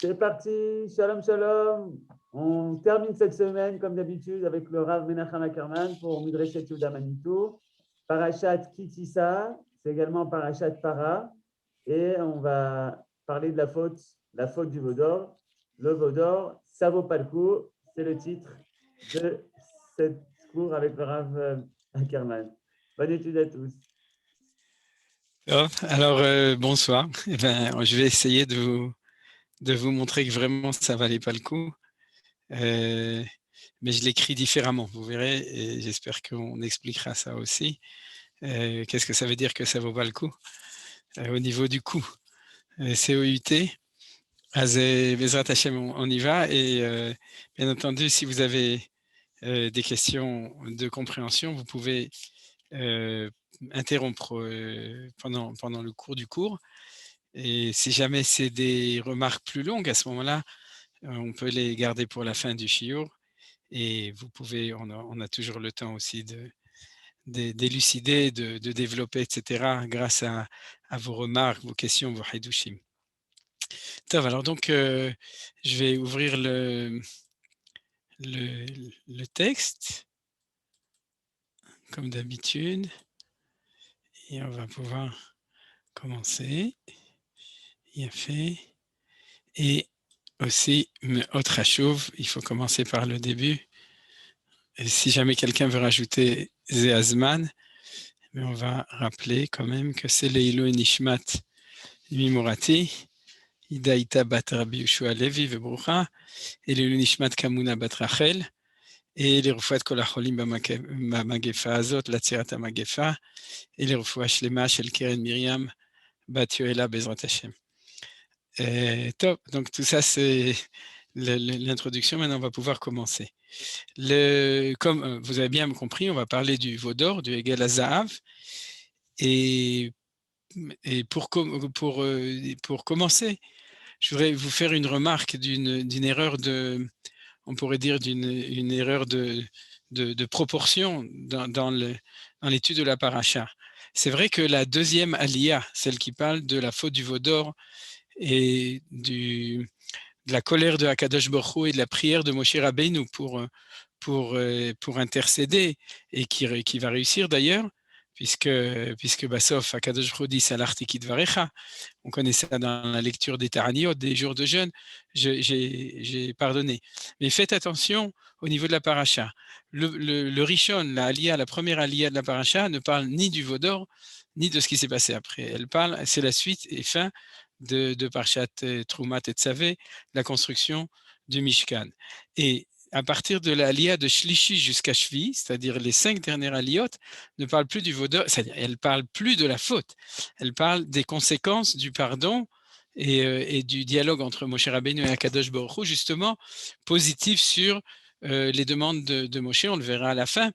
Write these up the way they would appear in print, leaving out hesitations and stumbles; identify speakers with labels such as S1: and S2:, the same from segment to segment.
S1: C'est parti, shalom shalom. On termine cette semaine, comme d'habitude, avec le Rav Menachem Ackerman pour Midreshet Yehuda Manitou. Parashat Kitissa, c'est également Parashat Para. Et on va parler de la faute du Vaudor. Le Vaudor, ça vaut pas le coup. C'est le titre de cette cours avec le Rav Ackerman. Bonne étude à tous.
S2: Alors, bonsoir. Je vais essayer de vous montrer que vraiment ça valait pas le coup. Mais je l'écris différemment, vous verrez, et j'espère qu'on expliquera ça aussi. Qu'est-ce que ça veut dire que ça vaut pas le coup au niveau du coût? COUT, Bezrat Hashem, on y va. Et bien entendu, si vous avez des questions de compréhension, vous pouvez interrompre pendant le cours du cours. Et si jamais c'est des remarques plus longues, à ce moment-là, on peut les garder pour la fin du shiur. Et vous pouvez, on a toujours le temps aussi d'élucider, de développer, etc., grâce à vos remarques, vos questions, vos hidushim. Alors donc, je vais ouvrir le texte, comme d'habitude, et on va pouvoir commencer. Il a fait. Et aussi, autre chauve, il faut commencer par le début. Et si jamais quelqu'un veut rajouter Zeazman, mais on va rappeler quand même que c'est Leilo et Nishmat Mimorati, Idaïta bat Rabbi Yoshua Levi Vebrucha, et Leilo Nishmat Kamuna bat Rachel, et les Rufouat Kol HaCholim Bamagefa Azot, la Tzirat HaMagefa, et les Rufouat Shlema Shel Keren Miriam bat Yoela Bezrat Hashem. Top, donc tout ça c'est l'introduction. Maintenant on va pouvoir commencer. Comme vous avez bien compris, on va parler du Vaudor, du Egel HaZahav, et pour commencer, je voudrais vous faire une remarque d'une erreur on pourrait dire une erreur de proportion dans l'étude de la paracha. C'est vrai que la deuxième aliyah, celle qui parle de la faute du Vaudor et de la colère de Akadosh Baruch Hu et de la prière de Moshe Rabbeinu pour intercéder, et qui va réussir d'ailleurs, puisque Bassof, Akadosh Baruch Hu dit Salarti Kidvarecha, on connaît ça dans la lecture des Taraniot, des jours de jeûne, j'ai pardonné. Mais faites attention au niveau de la paracha. Le Rishon, la première aliyah de la paracha, ne parle ni du Vaudor, ni de ce qui s'est passé après. C'est la suite et fin de Parshat Troumat et Tzavé, la construction du Mishkan. Et à partir de l'aliyah de Shlishi jusqu'à Shvi, c'est-à-dire les 5 dernières aliyot, ne parlent plus du Vaudor, c'est-à-dire elles ne parlent plus de la faute, elles parlent des conséquences du pardon et du dialogue entre Moshe Rabbeinu et Akadosh Baruch Hu, justement, positif sur les demandes de Moshe, on le verra à la fin,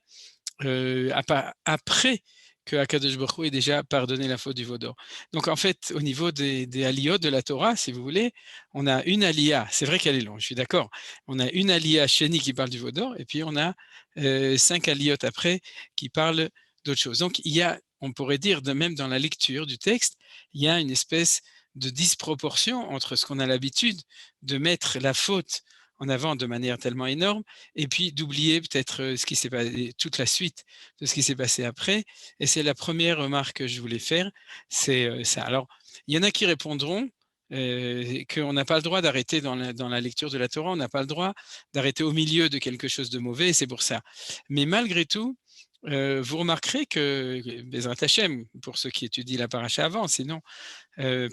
S2: après que Akadosh Baruch Hu ait déjà pardonné la faute du Vaudor. Donc en fait, au niveau des aliyot de la Torah, si vous voulez, on a une aliyah, c'est vrai qu'elle est longue, je suis d'accord, on a une aliyah Sheni qui parle du Vaudor, et puis on a 5 aliyot après qui parlent d'autres choses. Donc il y a, on pourrait dire, même dans la lecture du texte, il y a une espèce de disproportion entre ce qu'on a l'habitude de mettre la faute en avant de manière tellement énorme, et puis d'oublier peut-être ce qui s'est passé, toute la suite de ce qui s'est passé après. Et c'est la première remarque que je voulais faire, c'est ça. Alors, il y en a qui répondront qu'on n'a pas le droit d'arrêter dans la lecture de la Torah, on n'a pas le droit d'arrêter au milieu de quelque chose de mauvais, et c'est pour ça. Mais malgré tout, vous remarquerez que Bezrat Hashem, pour ceux qui étudient la paracha avant, sinon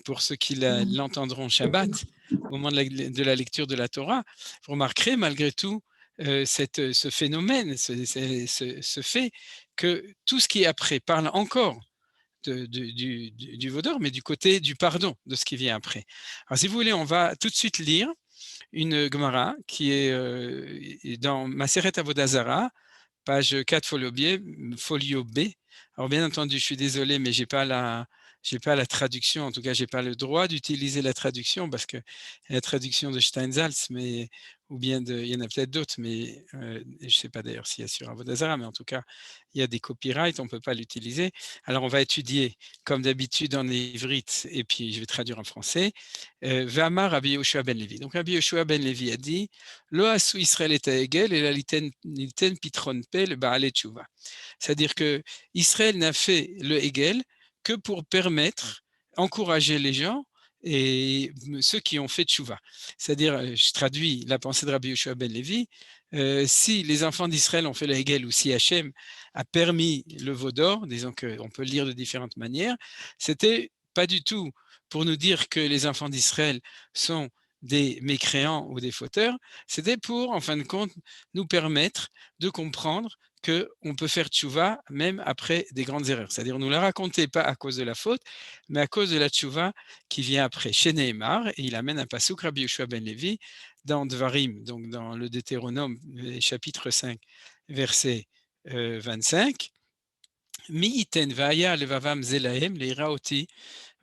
S2: pour ceux qui l'entendront Shabbat, au moment de la lecture de la Torah, vous remarquerez malgré tout ce phénomène, ce fait que tout ce qui est après parle encore du Vaudor, mais du côté du pardon de ce qui vient après. Alors si vous voulez, on va tout de suite lire une Gemara qui est dans Maseret Avodah Zara, page 4 folio B. Alors bien entendu, je suis désolé, mais j'ai pas j'ai pas la traduction, en tout cas, j'ai pas le droit d'utiliser la traduction parce que la traduction de Steinsaltz, mais ou bien il y en a peut-être d'autres, mais je sais pas d'ailleurs s'il y a sur Avodah mais en tout cas, il y a des copyrights, on peut pas l'utiliser. Alors on va étudier comme d'habitude en ivrite et puis je vais traduire en français. Ve'amar Rabbi Yehoshua ben Levi. Donc Rabbi Yehoshua ben Levi a dit: Lo asu Israël et Hegel et la liten pitron pe le ba'ale tshuva. C'est-à-dire que Israël n'a fait le Hegel que pour permettre, encourager les gens et ceux qui ont fait tchouva. C'est-à-dire, je traduis la pensée de Rabbi Yehoshua ben Levi, si les enfants d'Israël ont fait le Hegel ou si Hachem a permis le veau d'or, disons qu'on peut le lire de différentes manières, c'était pas du tout pour nous dire que les enfants d'Israël sont des mécréants ou des fauteurs, c'était pour, en fin de compte, nous permettre de comprendre qu'on peut faire tchouva même après des grandes erreurs. C'est-à-dire, on ne nous la racontait pas à cause de la faute, mais à cause de la tchouva qui vient après. Chez Nehemar, et il amène un pasouk, Rabbi Yehoshua ben Levi, dans Dvarim, donc dans le Deutéronome, chapitre 5, verset 25. Mi iten vaya levavam zelahem leira oti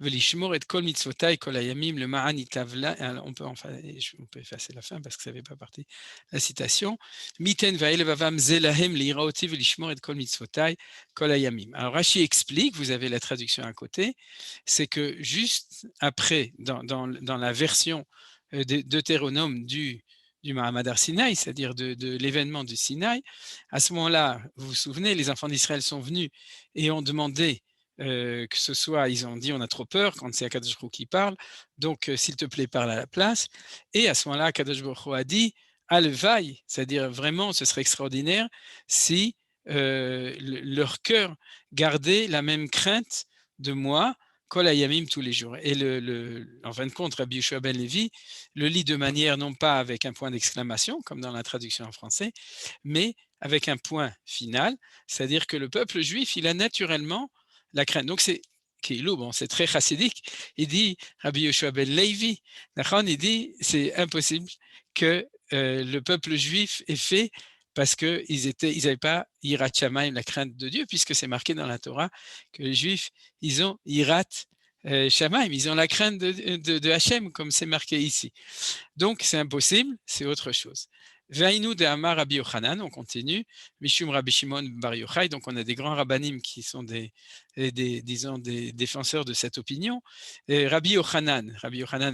S2: velishmor et kol mitzvotai kol hayamim le ma'an itavla. On peut effacer la fin parce que ça ne fait pas partie de la citation. Mi iten vaya levavam zelahem leira oti velishmor et kol mitzvotai kol hayamim. Alors Rashi explique, vous avez la traduction à côté, c'est que juste après, dans la version de Deutéronome du Mahamad Har Sinaï, c'est-à-dire de l'événement du Sinaï, à ce moment-là, vous vous souvenez, les enfants d'Israël sont venus et ont demandé que ce soit, ils ont dit on a trop peur quand c'est Akadosh Baruch Hu qui parle, donc s'il te plaît parle à la place. Et à ce moment-là, Akadosh Baruch Hu a dit Alvaï, c'est-à-dire vraiment ce serait extraordinaire si leur cœur gardait la même crainte de moi, Kol Hayamim tous les jours. Et en fin de compte, Rabbi Yehoshua ben Levi le lit de manière non pas avec un point d'exclamation, comme dans la traduction en français, mais avec un point final, c'est-à-dire que le peuple juif, il a naturellement la crainte. Donc c'est bon, c'est très chassidique. Il dit, Rabbi Yehoshua ben Levi, il dit, c'est impossible que le peuple juif ait fait parce qu'ils n'avaient pas Yirat Shamayim, la crainte de Dieu, puisque c'est marqué dans la Torah que les Juifs, ils ont Yirat Shamayim, ils ont la crainte de Hachem, comme c'est marqué ici. Donc, c'est impossible, c'est autre chose. Ve'ainu de Amar Rabbi Yochanan, on continue. Mishum Rabbi Shimon Bar Yochai, donc on a des grands rabbanim qui sont disons, des défenseurs de cette opinion. Et Rabbi Yochanan,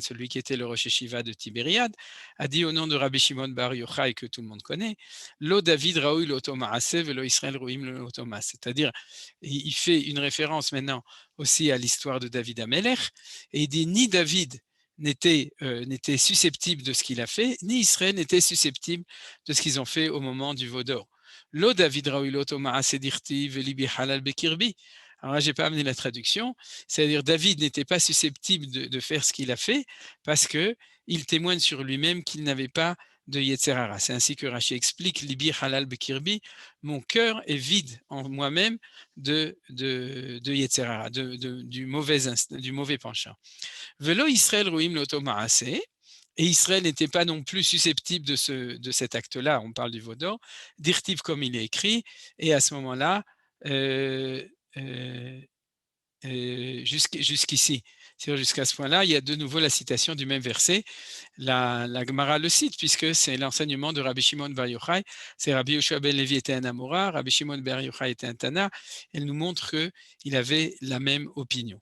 S2: celui qui était le Rosh Yeshiva de Tibériade, a dit au nom de Rabbi Shimon Bar Yochai, que tout le monde connaît, Lo David Raoui Loto Maaseh velo Israël Roim Loto Maaseh. C'est-à-dire, il fait une référence maintenant aussi à l'histoire de David Amelech, et il dit ni David n'était susceptible de ce qu'il a fait, ni Israël n'était susceptible de ce qu'ils ont fait au moment du veau d'or. Lo David Raoulot Ma'aseh dirti velibi halal bekirbi. Alors là, je n'ai pas amené la traduction, c'est-à-dire David n'était pas susceptible de faire ce qu'il a fait parce qu'il témoigne sur lui-même qu'il n'avait pas de Yetzer Hara. C'est ainsi que Rashi explique Libi halal bekirbi, mon cœur est vide en moi-même de Yetzer Hara, du mauvais penchant. Velo Israël Ruim Lotomaase, et Israël n'était pas non plus susceptible de cet acte-là, on parle du veau d'or, dirtiv comme il est écrit, et à ce moment-là, jusqu'ici, jusqu'à ce point-là, il y a de nouveau la citation du même verset. La Gemara le cite, puisque c'est l'enseignement de Rabbi Shimon Bar Yochai. C'est Rabbi Yehoshua ben Levi était un Amora, Rabbi Shimon Bar Yochai était un Tana. Elle nous montre qu'il avait la même opinion.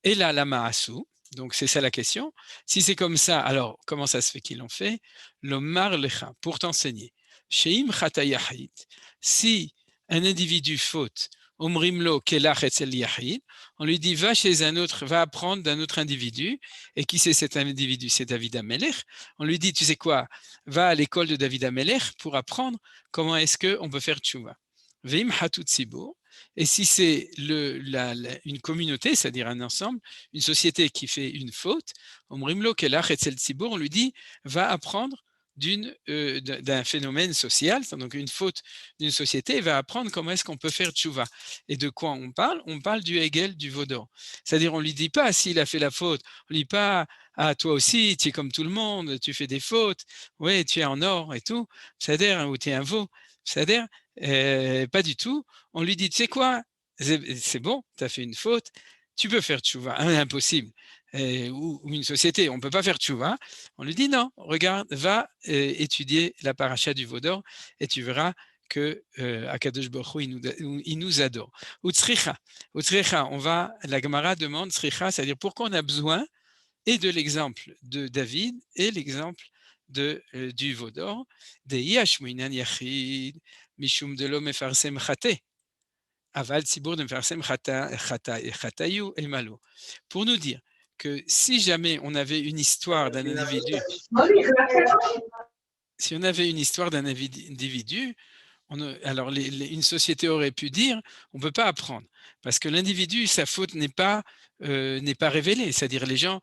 S2: Et là, la Maasu, donc c'est ça la question. Si c'est comme ça, alors comment ça se fait qu'ils l'ont fait? L'Omar Lecha, pour t'enseigner. Sheim Chatayahit, si un individu faute, Omrimlo Kelach Etzel Yahid, on lui dit va chez un autre, va apprendre d'un autre individu. Et qui c'est cet individu? C'est David Amelech. On lui dit tu sais quoi? Va à l'école de David Amelech pour apprendre comment est-ce qu'on peut faire tchouva. Veim Hatut Tzibur. Et si c'est une communauté, c'est-à-dire un ensemble, une société qui fait une faute, Omrimlo Kelach Etzel Tzibur, on lui dit va apprendre d'un phénomène social, donc une faute d'une société, et va apprendre comment est-ce qu'on peut faire tchouva. Et de quoi on parle? On parle du Hegel, du veau d'or. C'est-à-dire, on ne lui dit pas s'il a fait la faute, on ne lui dit pas ah, toi aussi, tu es comme tout le monde, tu fais des fautes, oui, tu es en or et tout, c'est-à-dire, ou tu es un veau, c'est-à-dire, pas du tout. On lui dit, tu sais quoi, c'est bon, tu as fait une faute, tu peux faire tchouva, impossible. Ou une société, on ne peut pas faire tchouva. On lui dit non, regarde, va étudier la paracha du Vaudor et tu verras que Akadosh Baruch Hu, il nous adore. Utsricha, la Gemara demande tzricha, c'est-à-dire pourquoi on a besoin et de l'exemple de David et l'exemple du Vaudor, de Yashmuinan Yachid, Mishum de l'homme mefarsem chate, Aval Tzibur de mefarsem chatayu et malo. Pour nous dire que si jamais on avait une histoire d'un individu, alors une société aurait pu dire on ne peut pas apprendre parce que l'individu, sa faute n'est pas révélée, c'est-à-dire les gens,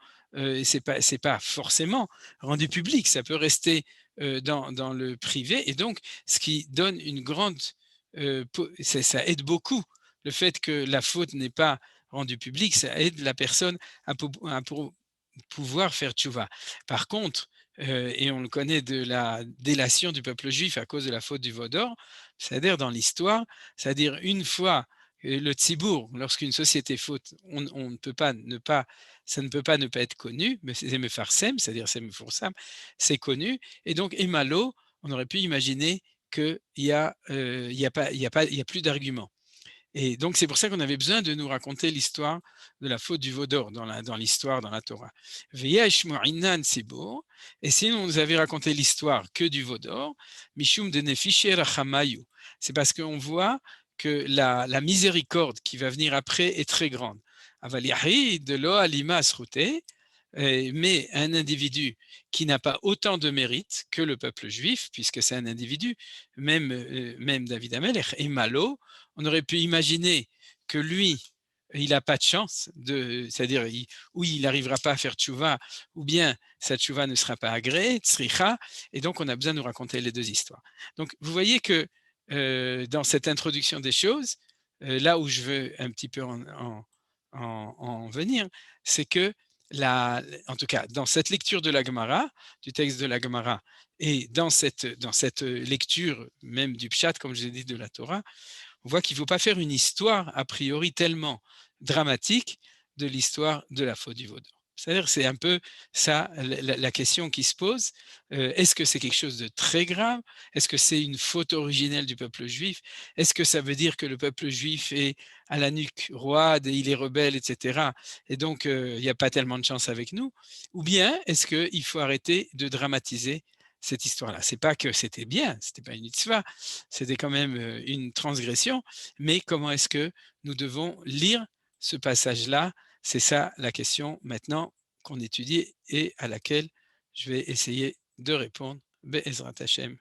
S2: c'est pas forcément rendu public, ça peut rester dans le privé et donc ce qui donne une grande, ça aide beaucoup le fait que la faute n'est pas rendue publique, ça aide la personne à pouvoir faire tchouva. Par contre, et on le connaît de la délation du peuple juif à cause de la faute du veau d'or, c'est-à-dire dans l'histoire, c'est-à-dire une fois le tzibour, lorsqu'une société faute, on ne peut pas ne pas, ça ne peut pas ne pas être connu, mais c'est mefarsem, c'est-à-dire c'est meforsam, c'est connu, et donc Emalo, on aurait pu imaginer qu'il y a plus d'arguments. Et donc, c'est pour ça qu'on avait besoin de nous raconter l'histoire de la faute du veau d'or dans l'histoire, dans la Torah. Et si on nous avait raconté l'histoire que du veau d'or, Mishum de Nefishe Rachamayu, c'est parce qu'on voit que la miséricorde qui va venir après est très grande. Avaliahi de lo alima asrute, mais un individu qui n'a pas autant de mérite que le peuple juif, puisque c'est un individu, même David Amelech, et malo, on aurait pu imaginer que lui, il n'a pas de chance, c'est-à-dire ou il n'arrivera pas à faire tchouva, ou bien sa tchouva ne sera pas agréée, tsricha, et donc on a besoin de nous raconter les deux histoires. Donc vous voyez que dans cette introduction des choses, là où je veux un petit peu en venir, c'est que en tout cas, dans cette lecture de la Gemara, du texte de la Gemara, et dans cette lecture même du Pshat, comme je l'ai dit, de la Torah, on voit qu'il ne faut pas faire une histoire a priori tellement dramatique de l'histoire de la faute du veau d'or. C'est-à-dire, c'est un peu ça la question qui se pose. Est-ce que c'est quelque chose de très grave? Est-ce que c'est une faute originelle du peuple juif? Est-ce que ça veut dire que le peuple juif est à la nuque roide et il est rebelle, etc. Et donc, il n'y a pas tellement de chance avec nous? Ou bien, est-ce qu'il faut arrêter de dramatiser cette histoire-là? C'est pas que c'était bien, c'était pas une mitzvah, c'était quand même une transgression, mais comment est-ce que nous devons lire ce passage-là? C'est ça la question maintenant qu'on étudie et à laquelle je vais essayer de répondre, Be'ezrat Hashem,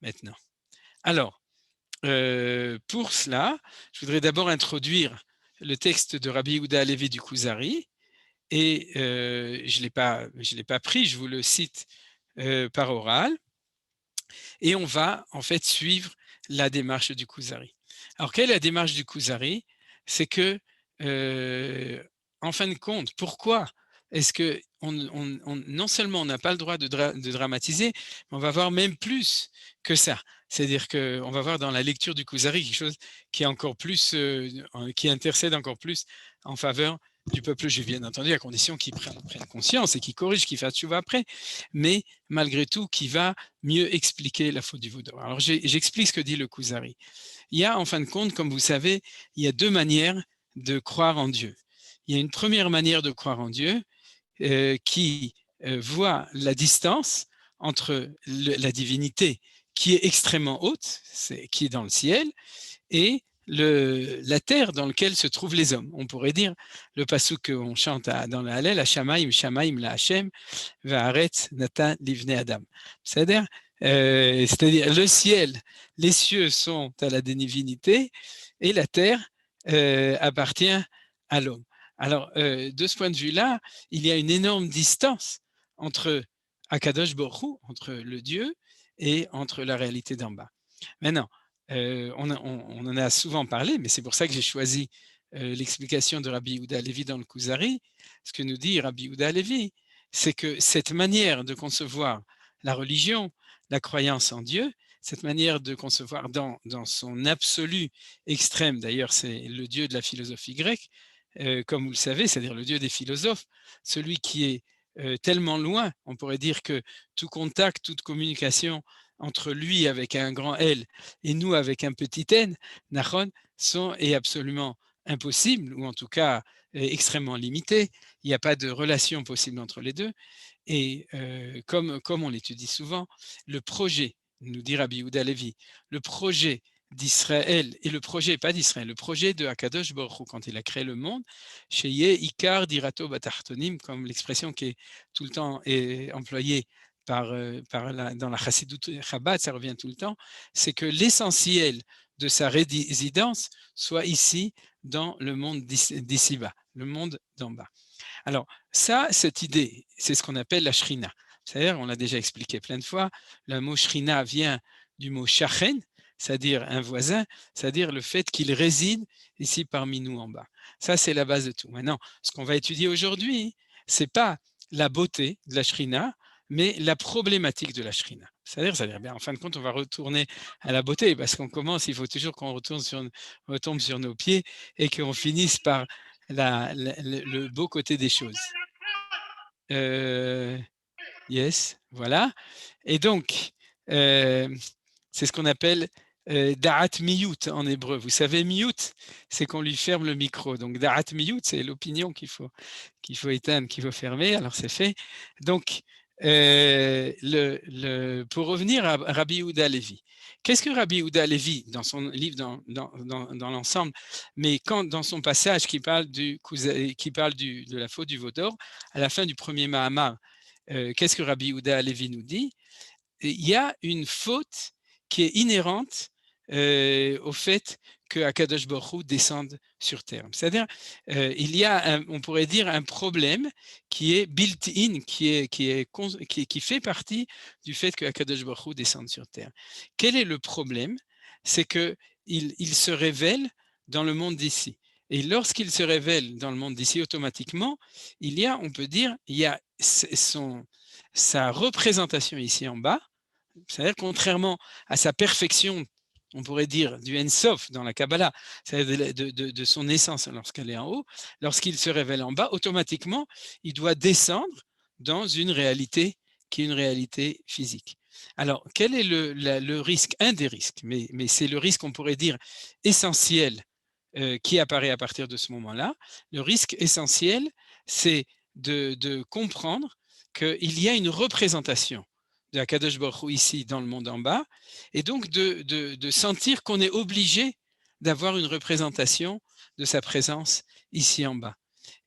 S2: maintenant. Alors, pour cela, je voudrais d'abord introduire le texte de Rabbi Yehuda Halevi du Kuzari, et je ne l'ai pas pris, je vous le cite par oral, et on va en fait suivre la démarche du Kuzari. Alors, quelle est la démarche du Kuzari? C'est que, en fin de compte, pourquoi est-ce que non seulement on n'a pas le droit de dramatiser, mais on va voir même plus que ça. C'est-à-dire qu'on va voir dans la lecture du Kuzari quelque chose qui est encore plus, qui intercède encore plus en faveur du peuple juif, bien entendu, à condition qu'ils prennent conscience et qu'ils corrigent, qu'ils fassent tchouva après, mais malgré tout, qui va mieux expliquer la faute du veau d'or. Alors, j'explique ce que dit le Kuzari. Il y a, en fin de compte, comme vous savez, il y a deux manières de croire en Dieu. Il y a une première manière de croire en Dieu qui voit la distance entre la divinité qui est extrêmement haute, qui est dans le ciel, et la terre dans laquelle se trouvent les hommes. On pourrait dire le passouk qu'on chante dans la Hallel, Shamaim, Shamaim la Hashem, Va'aretz Natan Livnei Adam. C'est-à-dire le ciel, les cieux sont à la divinité et la terre appartient à l'homme. Alors, de ce point de vue-là, il y a une énorme distance entre Akadosh Baruch Hu, entre le Dieu, et entre la réalité d'en bas. Maintenant, on en a souvent parlé, mais c'est pour ça que j'ai choisi l'explication de Rabbi Yehuda Halevi dans le Kuzari. Ce que nous dit Rabbi Yehuda Halevi, c'est que cette manière de concevoir la religion, la croyance en Dieu, cette manière de concevoir dans son absolu extrême, d'ailleurs c'est le Dieu de la philosophie grecque, comme vous le savez, c'est-à-dire le Dieu des philosophes, celui qui est tellement loin, on pourrait dire que tout contact, toute communication entre lui avec un grand L et nous avec un petit n, Nachon, est absolument impossible, ou en tout cas extrêmement limité. Il n'y a pas de relation possible entre les deux. Et comme on l'étudie souvent, le projet, nous dit Rabbi Yehuda Levi, le projet d'Israël et le projet, pas d'Israël, le projet de Akadosh Baruch Hu, quand il a créé le monde, Sheye Ikar Dirato Batartonim, comme l'expression qui est tout le temps employée dans la Chassidut Chabad, ça revient tout le temps, c'est que l'essentiel de sa résidence soit ici, dans le monde d'ici-bas, le monde d'en bas. Alors, ça, cette idée, c'est ce qu'on appelle la shrina. C'est-à-dire, on l'a déjà expliqué plein de fois, le mot shrina vient du mot shachen, c'est-à-dire un voisin, c'est-à-dire le fait qu'il réside ici parmi nous en bas. Ça, c'est la base de tout. Maintenant, ce qu'on va étudier aujourd'hui, c'est pas la beauté de la shrina, mais la problématique de la shrina. C'est-à-dire, bien, en fin de compte, on va retourner à la beauté, parce qu'on commence, il faut toujours qu'on retombe sur nos pieds et qu'on finisse par le beau côté des choses. Yes, voilà. Et donc, c'est ce qu'on appelle da'at miyut en hébreu. Vous savez, miyut, c'est qu'on lui ferme le micro. Donc, da'at miyut, c'est l'opinion qu'il faut éteindre, qu'il faut fermer. Alors, c'est fait. Donc, pour revenir à Rabbi Yehuda Levi, qu'est-ce que Rabbi Yehuda Levi, dans son livre, dans l'ensemble, mais dans son passage qui parle de la faute du veau d'or, à la fin du premier Mahamar, qu'est-ce que Rabbi Yehuda Levi nous dit? Il y a une faute qui est inhérente au fait que Akadosh Baruch Hu descende sur terre. C'est-à-dire, il y a, on pourrait dire, un problème qui est built-in, qui fait partie du fait que Akadosh Baruch Hu descende sur terre. Quel est le problème? C'est qu'il se révèle dans le monde d'ici. Et lorsqu'il se révèle dans le monde d'ici, automatiquement, on peut dire, il y a sa représentation ici en bas, c'est-à-dire contrairement à sa perfection, on pourrait dire du Ensof dans la Kabbalah, c'est-à-dire de son essence lorsqu'elle est en haut, lorsqu'il se révèle en bas, automatiquement, il doit descendre dans une réalité qui est une réalité physique. Alors, quel est le risque? Un des risques, mais c'est le risque, on pourrait dire, essentiel qui apparaît à partir de ce moment-là. Le risque essentiel, c'est de comprendre qu'il y a une représentation de Akadosh Baruch Hu ici dans le monde en bas, et donc de sentir qu'on est obligé d'avoir une représentation de sa présence ici en bas.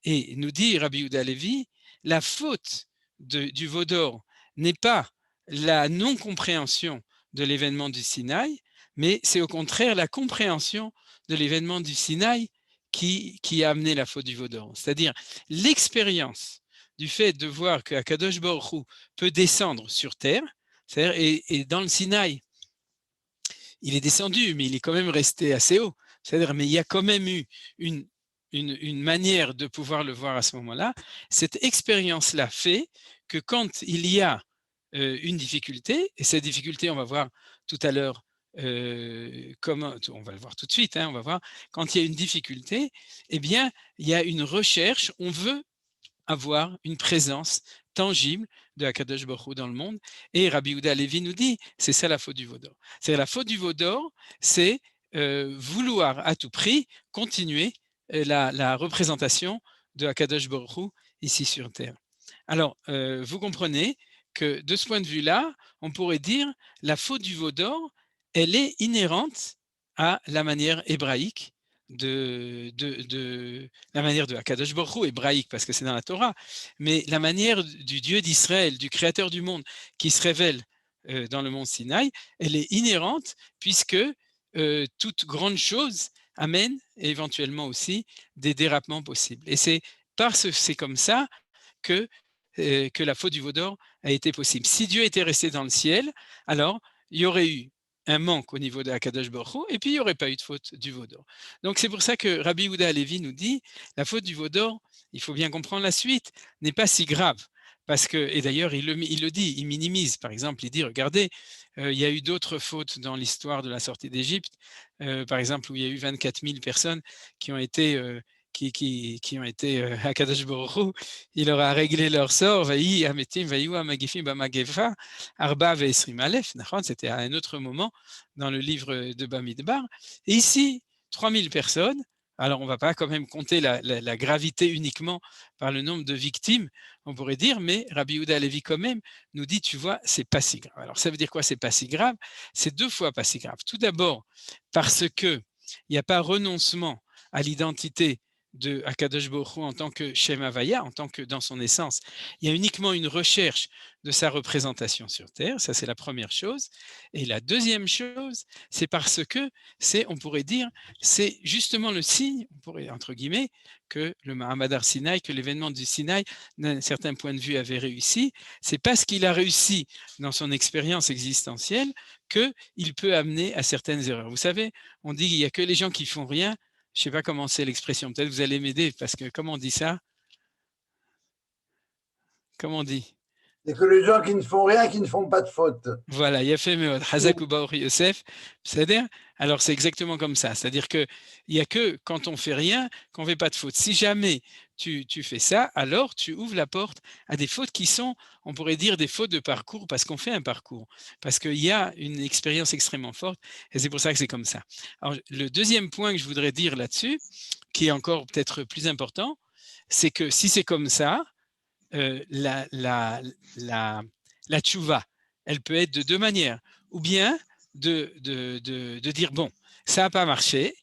S2: Et nous dit Rabbi Yehuda Levi, la faute du veau d'or n'est pas la non-compréhension de l'événement du Sinaï, mais c'est au contraire la compréhension de l'événement du Sinaï qui a amené la faute du veau d'or. C'est-à-dire l'expérience du fait de voir que Akadosh Baruch Hu peut descendre sur terre, et dans le Sinaï, il est descendu, mais il est quand même resté assez haut. C'est-à-dire, mais il y a quand même eu une manière de pouvoir le voir à ce moment-là. Cette expérience-là fait que quand il y a une difficulté, et cette difficulté, on va voir tout à l'heure, on va le voir tout de suite, on va voir, quand il y a une difficulté, eh bien, il y a une recherche, on veut avoir une présence tangible de Akadosh Baruch Hu dans le monde. Et Rabbi Yehuda Levi nous dit, c'est ça la faute du veau d'or. C'est la faute du veau d'or, c'est vouloir à tout prix continuer la représentation de Akadosh Baruch Hu ici sur terre. Alors, vous comprenez que de ce point de vue-là, on pourrait dire la faute du veau d'or, elle est inhérente à la manière hébraïque la manière de Akadosh Baruch Hu, hébraïque parce que c'est dans la Torah, mais la manière du Dieu d'Israël, du Créateur du monde, qui se révèle dans le mont Sinaï, elle est inhérente puisque toute grande chose amène éventuellement aussi des dérapements possibles. Et c'est comme ça que la faute du veau d'or a été possible. Si Dieu était resté dans le ciel, alors il y aurait eu un manque au niveau de Akadosh Baruch Hu, et puis il n'y aurait pas eu de faute du veau d'or. Donc c'est pour ça que Rabbi Yehuda Levi nous dit, la faute du veau d'or, il faut bien comprendre la suite, n'est pas si grave. Parce que, et d'ailleurs, il le dit, il minimise. Par exemple, il dit, regardez, il y a eu d'autres fautes dans l'histoire de la sortie d'Égypte, par exemple, où il y a eu 24 000 personnes qui ont été qui ont été Akadosh Baruch Hu, il leur a réglé leur sort. Vaï Ametim, Vaïou Amagifim Bamagefa, Arba Ve'esrim Aleph. C'était à un autre moment dans le livre de Bamidbar. Et ici, 3000 personnes. Alors, on ne va pas quand même compter la gravité uniquement par le nombre de victimes, on pourrait dire, mais Rabbi Yehuda Halevi quand même nous dit, tu vois, c'est pas si grave. Alors, ça veut dire quoi, c'est pas si grave? C'est deux fois pas si grave. Tout d'abord, parce que il n'y a pas renoncement à l'identité de Akadosh Baruch Hu en tant que Shem Havaya, en tant que dans son essence. Il y a uniquement une recherche de sa représentation sur Terre, ça c'est la première chose. Et la deuxième chose, c'est parce que c'est, on pourrait dire, c'est justement le signe, on pourrait, entre guillemets, que le Mahamad Har Sinaï, que l'événement du Sinaï, d'un certain point de vue, avait réussi. C'est parce qu'il a réussi dans son expérience existentielle qu'il peut amener à certaines erreurs. Vous savez, on dit qu'il n'y a que les gens qui font rien. Je ne sais pas comment c'est l'expression. Peut-être vous allez m'aider parce que comment on dit ça? Comment on dit?
S3: C'est que les gens qui ne font rien, qui ne font pas de faute.
S2: Voilà, Yafé Meod, Hazak ou Baor Yosef, c'est-à-dire, alors c'est exactement comme ça, c'est-à-dire qu'il n'y a que quand on ne fait rien qu'on ne fait pas de faute. Si jamais tu fais ça, alors tu ouvres la porte à des fautes qui sont, on pourrait dire, des fautes de parcours, parce qu'on fait un parcours, parce qu'il y a une expérience extrêmement forte, et c'est pour ça que c'est comme ça. Alors, le deuxième point que je voudrais dire là-dessus, qui est encore peut-être plus important, c'est que si c'est comme ça, la tchouva, elle peut être de deux manières. Ou bien de dire, bon, ça n'a pas marché.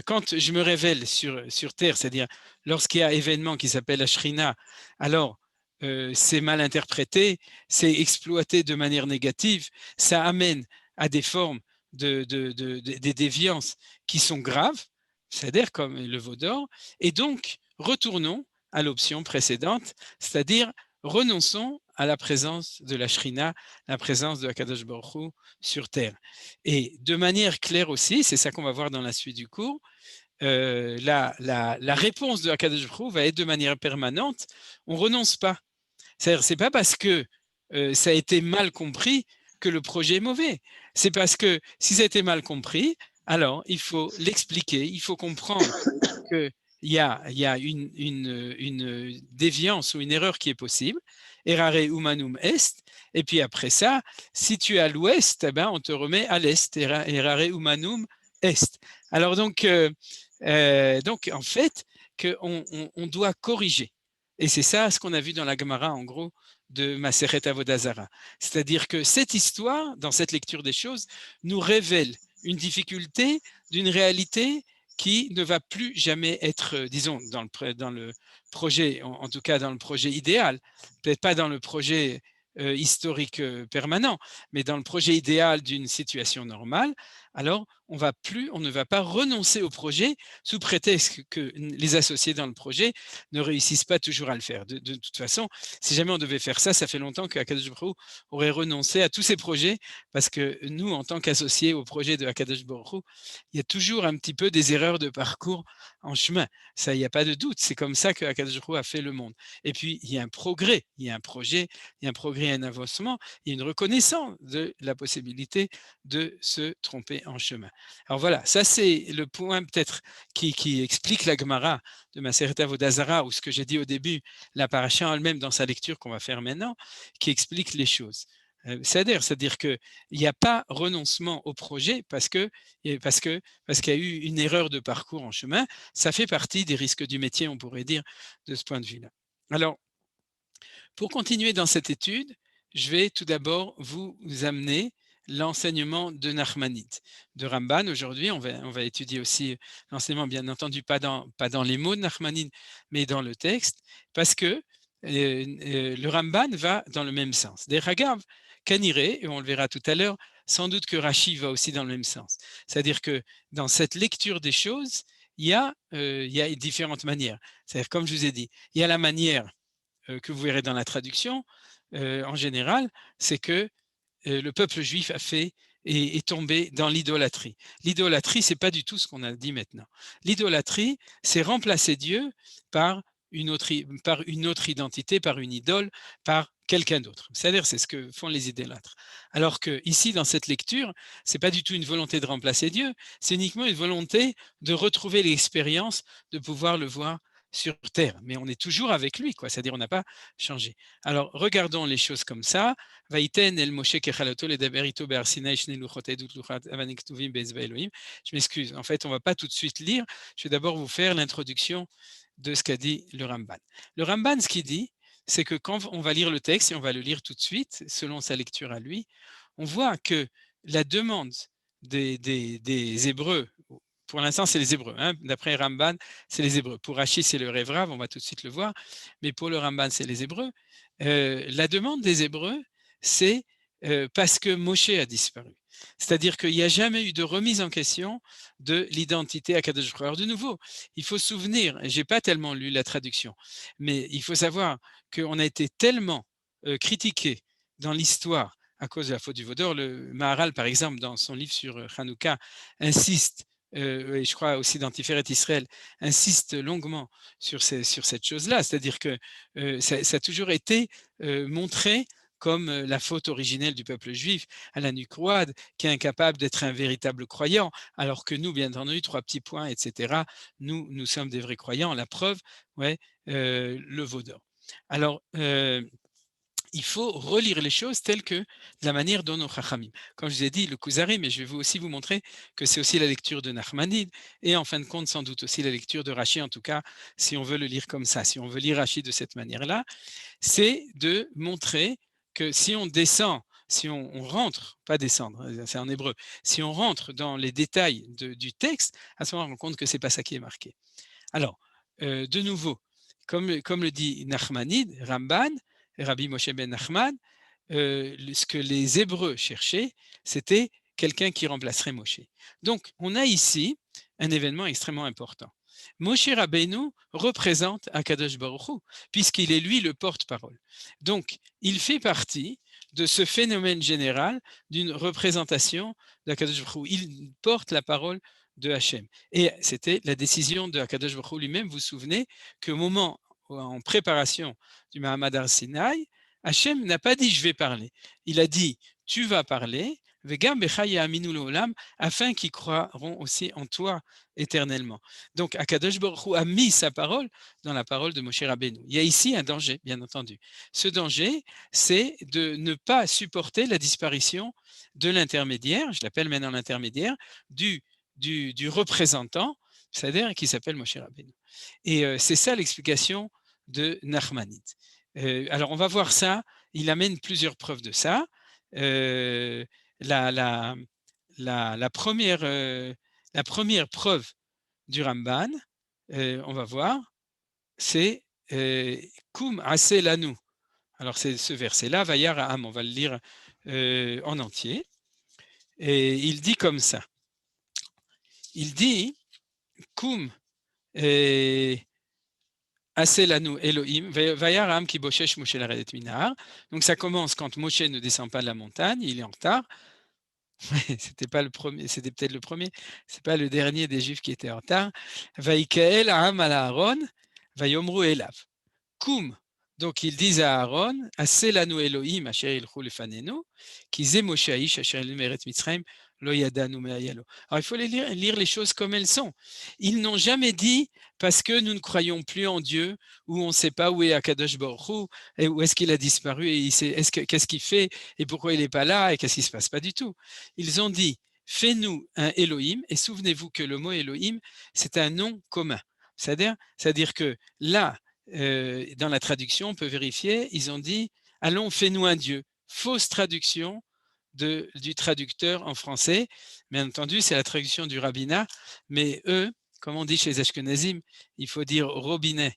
S2: Quand je me révèle sur Terre, c'est-à-dire lorsqu'il y a un événement qui s'appelle la Shrina, alors c'est mal interprété, c'est exploité de manière négative, ça amène à des formes des déviances qui sont graves, c'est-à-dire comme le veau d'or, et donc retournons à l'option précédente, c'est-à-dire renonçons à la présence de la Shrina, la présence de Akadosh Baruch Hu sur Terre. Et de manière claire aussi, c'est ça qu'on va voir dans la suite du cours, la réponse de Akadosh Baruch Hu va être de manière permanente, on ne renonce pas. C'est-à-dire, c'est pas parce que ça a été mal compris que le projet est mauvais. C'est parce que si ça a été mal compris, alors il faut l'expliquer, il faut comprendre que il y a une déviance ou une erreur qui est possible, errare humanum est, et puis après ça, si tu es à l'ouest, eh ben, on te remet à l'est, errare humanum est. Alors donc en fait, on doit corriger. Et c'est ça ce qu'on a vu dans la Gemara, en gros, de Maseret Avodah Zara. C'est-à-dire que cette histoire, dans cette lecture des choses, nous révèle une difficulté d'une réalité qui ne va plus jamais être, disons, dans le projet, en tout cas dans le projet idéal, peut-être pas dans le projet historique permanent, mais dans le projet idéal d'une situation normale, alors on ne va pas renoncer au projet sous prétexte que les associés dans le projet ne réussissent pas toujours à le faire. De toute façon, si jamais on devait faire ça, ça fait longtemps qu'Akadosh Baruch Hu aurait renoncé à tous ses projets, parce que nous, en tant qu'associés au projet de Akadosh Baruch Hu, il y a toujours un petit peu des erreurs de parcours en chemin. Ça, il n'y a pas de doute. C'est comme ça que Akadosh Baruch Hu a fait le monde. Et puis, il y a un progrès, il y a un projet, il y a un progrès et un avancement, il y a une reconnaissance de la possibilité de se tromper en chemin. Alors voilà, ça c'est le point peut-être qui explique la Gemara de Maseret Avodah Zara, ou ce que j'ai dit au début, la paracha elle-même dans sa lecture qu'on va faire maintenant, qui explique les choses. C'est-à-dire qu'il n'y a pas renoncement au projet parce qu'il y a eu une erreur de parcours en chemin. Ça fait partie des risques du métier, on pourrait dire, de ce point de vue-là. Alors, pour continuer dans cette étude, je vais tout d'abord vous amener l'enseignement de Nachmanide, de Ramban. Aujourd'hui, on va étudier aussi l'enseignement, bien entendu, pas dans les mots de Nachmanide, mais dans le texte, parce que le Ramban va dans le même sens. Des Ragav, Kaniré, et on le verra tout à l'heure, sans doute que Rashi va aussi dans le même sens. C'est-à-dire que dans cette lecture des choses, il y a différentes manières. C'est-à-dire, comme je vous ai dit, il y a la manière que vous verrez dans la traduction, en général, c'est que le peuple juif a fait et est tombé dans l'idolâtrie. L'idolâtrie, ce n'est pas du tout ce qu'on a dit maintenant. L'idolâtrie, c'est remplacer Dieu par par une autre identité, par une idole, par quelqu'un d'autre. C'est-à-dire, c'est ce que font les idolâtres. Alors que ici, dans cette lecture, c'est pas du tout une volonté de remplacer Dieu, c'est uniquement une volonté de retrouver l'expérience de pouvoir le voir sur terre. Mais on est toujours avec lui, quoi. C'est-à-dire, on n'a pas changé. Alors, regardons les choses comme ça. Vaïten el Moshe kechalato ledaber ito be'ar Sinai shnei luchot edut luchat avanim ktuvim be'etzva Elohim. Je m'excuse. En fait, on va pas tout de suite lire. Je vais d'abord vous faire l'introduction de ce qu'a dit le Ramban. Le Ramban, ce qu'il dit, c'est que quand on va lire le texte, et on va le lire tout de suite, selon sa lecture à lui, on voit que la demande des Hébreux, pour l'instant c'est les Hébreux, hein, d'après Ramban, c'est les Hébreux. Pour Rashi, c'est le Rév Rav, on va tout de suite le voir, mais pour le Ramban, c'est les Hébreux. La demande des Hébreux, c'est parce que Moshe a disparu. C'est-à-dire qu'il n'y a jamais eu de remise en question de l'identité à Kadosh Baruch Hu. Alors de nouveau, il faut se souvenir, et je n'ai pas tellement lu la traduction, mais il faut savoir qu'on a été tellement critiqué dans l'histoire à cause de la faute du Vaudor. Le Maharal, par exemple, dans son livre sur Hanouka, insiste, et je crois aussi dans Tiferet Israël, insiste longuement sur cette chose-là. C'est-à-dire que ça a toujours été montré comme la faute originelle du peuple juif, à la nucroide, qui est incapable d'être un véritable croyant, alors que nous, bien entendu, 3 petits points, etc., nous sommes des vrais croyants. La preuve, ouais, le Vaudor. Alors, il faut relire les choses telles que de la manière dont nos Chachamim. Comme je vous ai dit, le Kuzari, mais je vais aussi vous montrer que c'est aussi la lecture de Nachmanide, et en fin de compte, sans doute aussi la lecture de Rashi, en tout cas, si on veut le lire comme ça, si on veut lire Rashi de cette manière-là, c'est de montrer que si on descend, si on rentre, pas descendre, c'est en hébreu, si on rentre dans les détails du texte, à ce moment on rend compte que ce n'est pas ça qui est marqué. Alors, de nouveau, comme le dit Nachmanide, Ramban, Rabbi Moshe ben Nachman, ce que les Hébreux cherchaient, c'était quelqu'un qui remplacerait Moshe. Donc, on a ici un événement extrêmement important. Moshe Rabbeinu représente Akadosh Baruch Hu, puisqu'il est lui le porte-parole. Donc, il fait partie de ce phénomène général d'une représentation d'Akadosh Baruch Hu. Il porte la parole de Hachem. Et c'était la décision de Akadosh Baruch Hu lui-même. Vous vous souvenez qu'au moment, en préparation du Mahamad Har Sinaï, Hachem n'a pas dit « je vais parler ». Il a dit « tu vas parler ». Afin qu'ils croiront aussi en toi éternellement. Donc, Akadosh Baruch Hu a mis sa parole dans la parole de Moshe Rabbeinu. Il y a ici un danger, bien entendu. Ce danger, c'est de ne pas supporter la disparition de l'intermédiaire, je l'appelle maintenant l'intermédiaire, du représentant, c'est-à-dire qui s'appelle Moshe Rabbeinu. Et c'est ça l'explication de Nachmanide. Alors, on va voir ça. Il amène plusieurs preuves de ça. La première preuve du Ramban, on va voir, c'est Kum Aseh Lanu. Alors c'est ce verset-là, Vayar Ha'am, on va le lire en entier. Et il dit comme ça. Il dit Kum Aseh Lanu Elohim, Vayar Ha'am ki boshesh Moshe laredet minar. Donc ça commence quand Moshe ne descend pas de la montagne, il est en retard. C'était pas le premier, c'était peut-être le premier, c'est pas le dernier des Juifs qui était en retard. Vaïkael Aham al Aaron, Vayomru Elav. Kum. Donc ils disent à Aaron, Aselanu Elohim asher ilchu lefanenu, ki ze Moshe aish asher elnu meret Mitzrayim lo yadanu me'ayalo. Alors il faut lire les choses comme elles sont. Ils n'ont jamais dit parce que nous ne croyons plus en Dieu, ou on ne sait pas où est Akadosh Baruch Hu, et où est-ce qu'il a disparu, et qu'est-ce qu'il fait, et pourquoi il n'est pas là, et qu'est-ce qui se passe. Pas du tout. Ils ont dit, fais-nous un Elohim, et souvenez-vous que le mot Elohim, c'est un nom commun. C'est-à-dire que là, dans la traduction, on peut vérifier, ils ont dit, allons, fais-nous un Dieu. Fausse traduction du traducteur en français. Bien entendu, c'est la traduction du rabbinat, mais eux, comme on dit chez les Ashkenazim, il faut dire robinet.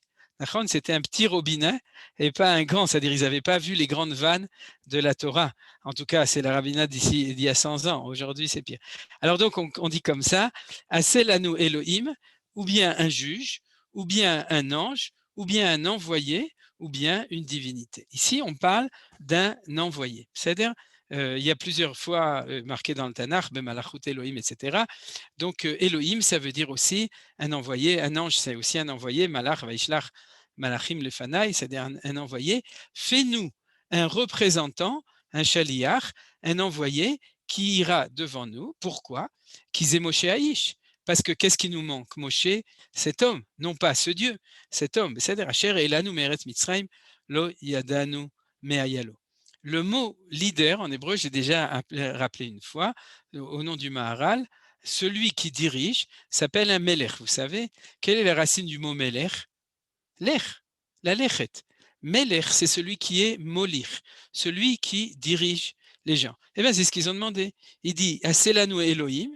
S2: C'était un petit robinet et pas un grand, c'est-à-dire ils n'avaient pas vu les grandes vannes de la Torah. En tout cas, c'est la rabbinat d'il y a 100 ans. Aujourd'hui, c'est pire. Alors donc, on dit comme ça, Aselanu Elohim, ou bien un juge, ou bien un ange, ou bien un envoyé, ou bien une divinité. Ici, on parle d'un envoyé. C'est-à-dire, il y a plusieurs fois marqué dans le Tanakh, Bemalachut Elohim, etc. Donc, Elohim, ça veut dire aussi un envoyé. Un ange, c'est aussi un envoyé. Malach, Vaishlach, malachim lefanai, c'est-à-dire un envoyé, fais-nous un représentant, un shaliach, un envoyé qui ira devant nous. Pourquoi? Qu'ils Moshe Haïch. Parce que qu'est-ce qui nous manque? Moshe, cet homme, non pas ce Dieu, cet homme. C'est-à-dire, Asher elanu me'eretz Mitzrayim, lo yadanu me'ayalo. Le mot leader en hébreu, j'ai déjà rappelé une fois, au nom du Maharal, celui qui dirige s'appelle un melech. Vous savez, quelle est la racine du mot melech? Lech, la lechet. Melech, c'est celui qui est molir, celui qui dirige les gens. Eh bien, c'est ce qu'ils ont demandé. Il dit, Aselanu Elohim,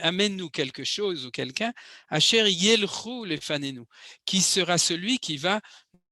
S2: amène-nous quelque chose ou quelqu'un, Asher yelchu lefanenu, qui sera celui qui va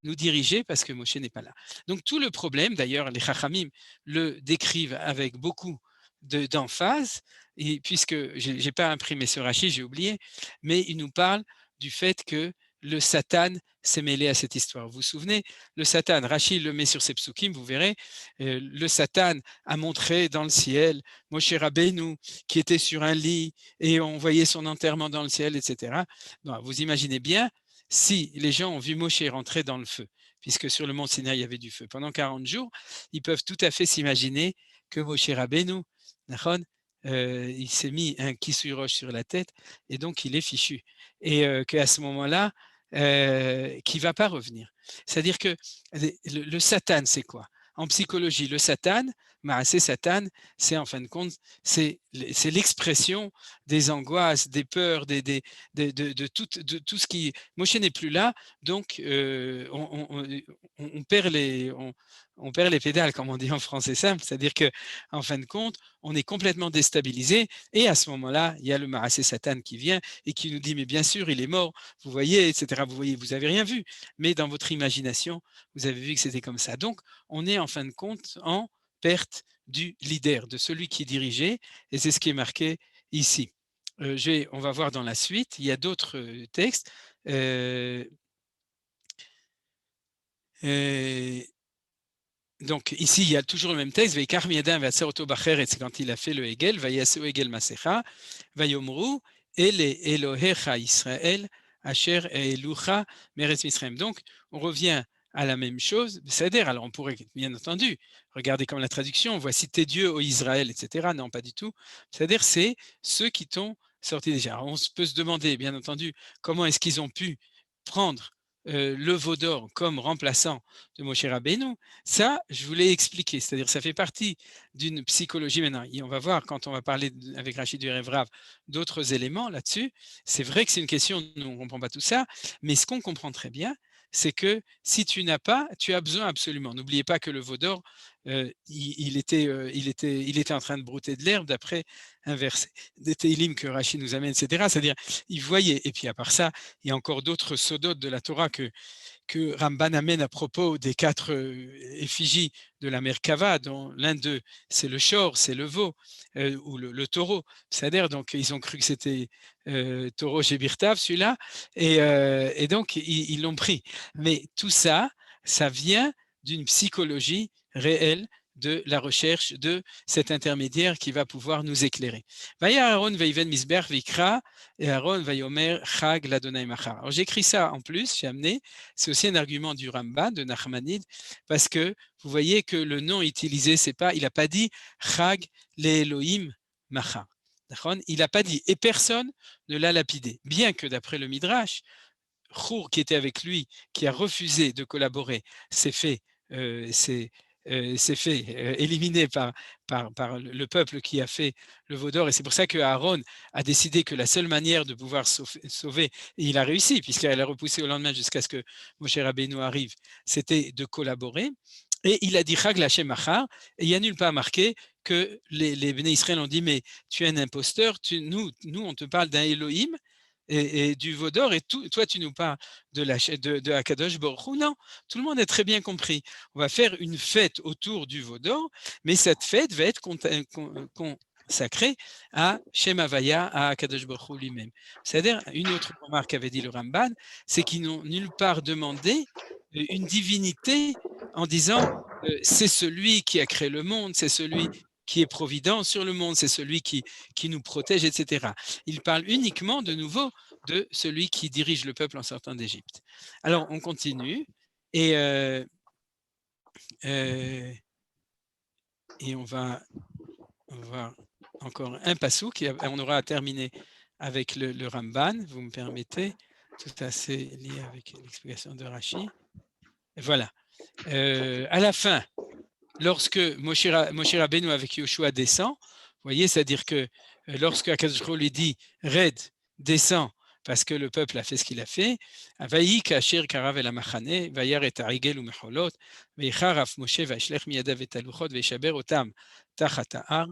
S2: nous diriger parce que Moshe n'est pas là. Donc tout le problème, d'ailleurs, les Chachamim le décrivent avec beaucoup d'emphase, et puisque je n'ai pas imprimé ce Rashi, j'ai oublié, mais il nous parle du fait que le Satan s'est mêlé à cette histoire. Vous vous souvenez, le Satan, Rashi le met sur ses psukim, vous verrez, le Satan a montré dans le ciel Moshe Rabbeinu qui était sur un lit et on voyait son enterrement dans le ciel, etc. Donc, vous imaginez bien, si les gens ont vu Moshe rentrer dans le feu, puisque sur le mont Sinaï il y avait du feu pendant 40 jours, ils peuvent tout à fait s'imaginer que Moshe Rabbeinu, il s'est mis un kissui roche sur la tête et donc il est fichu. Et qu'à ce moment-là, qui ne va pas revenir. C'est-à-dire que le Satan, c'est quoi? En psychologie, le Satan, c'est Satan, c'est en fin de compte, c'est l'expression des angoisses, des peurs, de tout ce qui... Moshe n'est plus là, donc on perd les pédales, comme on dit en français simple, c'est-à-dire qu'en fin de compte, on est complètement déstabilisé, et à ce moment-là, il y a le Maasé Satan qui vient et qui nous dit, mais bien sûr, il est mort, vous voyez, etc. Vous voyez, vous n'avez rien vu, mais dans votre imagination, vous avez vu que c'était comme ça. Donc, on est en fin de compte en perte du leader, de celui qui dirigeait, et c'est ce qui est marqué ici. On va voir dans la suite, il y a d'autres textes. Donc ici, il y a toujours le même texte, c'est quand il a fait le Hegel, Vayasu Hegel Masecha, Vayomru, Ele Elohecha Israël, Asher Elucha Meretz Mitzrayim. Donc, on revient à la même chose, c'est-à-dire, alors on pourrait, bien entendu, regarder comme la traduction, voici tes dieux, ô Israël, etc. Non, pas du tout. C'est-à-dire, c'est ceux qui t'ont sorti déjà. Alors, on peut se demander, bien entendu, comment est-ce qu'ils ont pu prendre le veau d'or comme remplaçant de Moshe Rabbeinu. Ça, je vous l'ai expliqué, c'est-à-dire ça fait partie d'une psychologie maintenant. Et on va voir quand on va parler avec Rachid du Rav d'autres éléments là-dessus. C'est vrai que c'est une question, nous on ne comprend pas tout ça, mais ce qu'on comprend très bien, c'est que si tu n'as pas, tu as besoin absolument. N'oubliez pas que le veau d'or, il était en train de brouter de l'herbe d'après un verset des Teilim que Rachid nous amène, etc. C'est-à-dire, il voyait, et puis à part ça, il y a encore d'autres sodotes de la Torah que Ramban amène à propos des 4 effigies de la Merkava, dont l'un d'eux, c'est le shor, c'est le veau, ou le taureau. C'est-à-dire, donc, ils ont cru que c'était taureau chez Birtav, celui-là, et donc, ils l'ont pris. Mais tout ça, ça vient d'une psychologie réelle de la recherche de cet intermédiaire qui va pouvoir nous éclairer. Alors j'écris ça en plus, j'ai amené, c'est aussi un argument du Ramban, de Nachmanide, parce que vous voyez que le nom utilisé, c'est pas, il n'a pas dit Chag le Elohim Machar. Il n'a pas dit, et personne ne l'a lapidé, bien que d'après le Midrash, Chour qui était avec lui, qui a refusé de collaborer, s'est fait éliminer par le peuple qui a fait le veau d'or. Et c'est pour ça que Aaron a décidé que la seule manière de pouvoir sauver, et il a réussi, puisqu'elle a repoussé au lendemain jusqu'à ce que Moshe Rabbeinu arrive, c'était de collaborer. Et il a dit Chag l'Hashem Achar, et il n'y a nulle part marqué que les Béné Israël ont dit, mais tu es un imposteur, nous on te parle d'un Elohim, et du veau d'or, et toi tu nous parles de Akadosh Baruch Hu. Non, tout le monde a très bien compris. On va faire une fête autour du veau d'or, mais cette fête va être consacrée à Shem Havaya, à Akadosh Baruch Hu lui-même. C'est-à-dire, une autre remarque qu'avait dit le Ramban, c'est qu'ils n'ont nulle part demandé une divinité en disant c'est celui qui a créé le monde, c'est celui qui est provident sur le monde, c'est celui qui nous protège, etc. Il parle uniquement de nouveau de celui qui dirige le peuple en sortant d'Égypte. Alors, on continue et on va voir encore un passouk et on aura terminé avec le Ramban, vous me permettez, tout assez lié avec l'explication de Rashi. Voilà. À la fin, lorsque Moshe Rabbeinu avec Yoshua descend, vous voyez, c'est-à-dire que lorsque Akadosh Baruch Hu lui dit « Red, descend », parce que le peuple a fait ce qu'il a fait, « Vayi kasher karav el hamachane, vayar et harigel umecholot, veicharaf Moshe vaishlech miyadav et haluchot veishaber otam tachat ha'ar,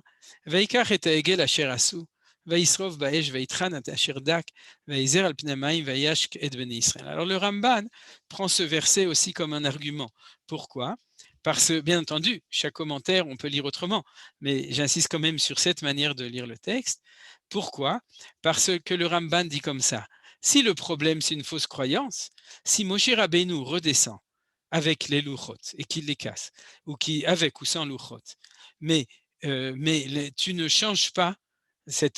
S2: veikach et ha'egel asher asu, וישרוף באש ויטחן את אשר דק ויזר על פני המים וישק את בני ישראל. » Alors le Ramban prend ce verset aussi comme un argument. Pourquoi? Parce que, bien entendu, chaque commentaire, on peut lire autrement, mais j'insiste quand même sur cette manière de lire le texte. Pourquoi? Parce que le Ramban dit comme ça. Si le problème, c'est une fausse croyance, si Moshe Rabbeinu redescend avec les louchot et qu'il les casse, ou qui avec ou sans louchot, mais tu ne changes pas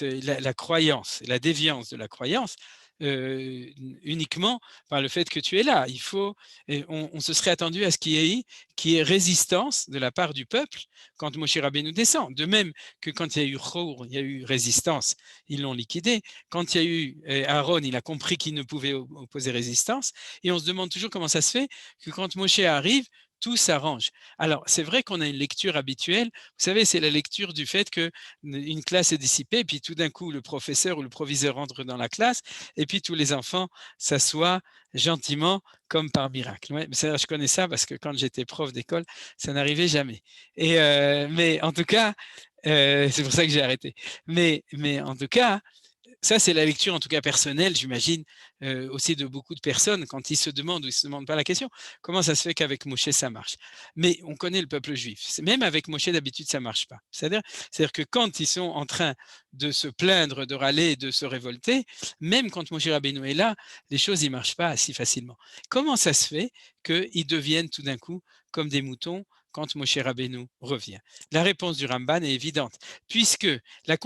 S2: la croyance, la déviance de la croyance, uniquement par le fait que tu es là. Il faut, on se serait attendu à ce qu'il y ait résistance de la part du peuple quand Moshe Rabbeinu descend. De même que quand il y a eu Chour, il y a eu résistance, ils l'ont liquidé. Quand il y a eu Aaron, il a compris qu'il ne pouvait opposer résistance. Et on se demande toujours comment ça se fait que quand Moshe arrive, tout s'arrange. Alors, c'est vrai qu'on a une lecture habituelle. Vous savez, c'est la lecture du fait qu'une classe est dissipée, puis tout d'un coup, le professeur ou le proviseur entre dans la classe, et puis tous les enfants s'assoient gentiment comme par miracle. Ouais, je connais ça parce que quand j'étais prof d'école, ça n'arrivait jamais. Mais en tout cas, c'est pour ça que j'ai arrêté. Mais en tout cas, ça, c'est la lecture, en tout cas personnelle, j'imagine, aussi de beaucoup de personnes, quand ils se demandent ou ils ne se demandent pas la question, comment ça se fait qu'avec Moshe, ça marche? Mais on connaît le peuple juif. Même avec Moshe, d'habitude, ça ne marche pas. C'est-à-dire que quand ils sont en train de se plaindre, de râler, de se révolter, même quand Moshe Rabbeinu est là, les choses ne marchent pas si facilement. Comment ça se fait qu'ils deviennent tout d'un coup comme des moutons quand Moshe Rabbeinu revient? La réponse du Ramban est évidente, puisque la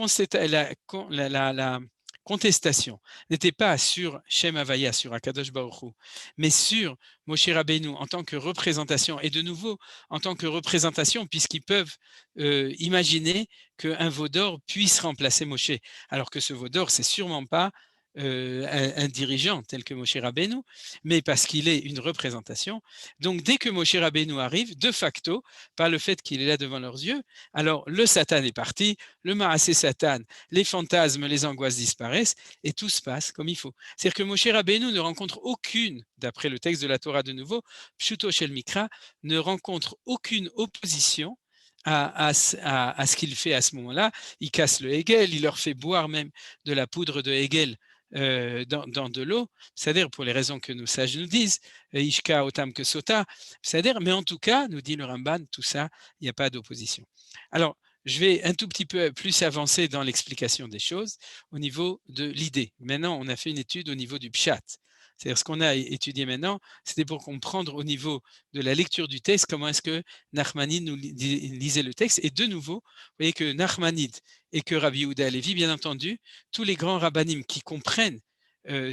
S2: contestation n'était pas sur Shem Havaya, sur Akadosh Baruch Hu, mais sur Moshe Rabbeinu en tant que représentation, et de nouveau en tant que représentation, puisqu'ils peuvent imaginer qu'un veau d'or puisse remplacer Moshe, alors que ce veau d'or, c'est sûrement pas un dirigeant tel que Moshe Rabbeinu, mais parce qu'il est une représentation. Donc dès que Moshe Rabbeinu arrive, de facto, par le fait qu'il est là devant leurs yeux, alors le Satan est parti, le Maasé Satan, les fantasmes, les angoisses disparaissent, et tout se passe comme il faut. C'est-à-dire que Moshe Rabbeinu ne rencontre aucune, d'après le texte de la Torah de nouveau, Pshuto Shel Mikra, ne rencontre aucune opposition à ce qu'il fait à ce moment-là. Il casse le Hegel, il leur fait boire même de la poudre de Hegel dans de l'eau, c'est-à-dire pour les raisons que nos sages nous disent, Ishka otam que sota, c'est-à-dire, mais en tout cas, nous dit le Ramban, tout ça, il n'y a pas d'opposition. Alors, je vais un tout petit peu plus avancer dans l'explication des choses au niveau de l'idée. Maintenant, on a fait une étude au niveau du pshat. C'est-à-dire ce qu'on a étudié maintenant, c'était pour comprendre au niveau de la lecture du texte, comment est-ce que Nachmanide nous lisait le texte. Et de nouveau, vous voyez que Nachmanide et que Rabbi Yehuda Halevi, bien entendu, tous les grands rabbanim qui comprennent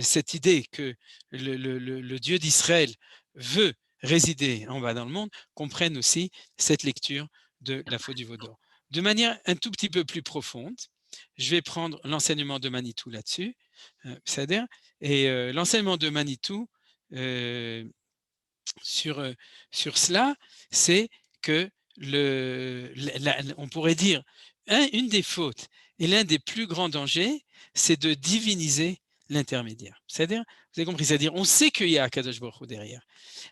S2: cette idée que le Dieu d'Israël veut résider en bas dans le monde, comprennent aussi cette lecture de la faute du veau d'or. De manière un tout petit peu plus profonde, je vais prendre l'enseignement de Manitou là-dessus, c'est-à-dire, et l'enseignement de Manitou sur cela, c'est que on pourrait dire une des fautes et l'un des plus grands dangers, c'est de diviniser l'intermédiaire. C'est-à-dire, vous avez compris, c'est-à-dire, on sait qu'il y a Akadosh Baruch Hu derrière,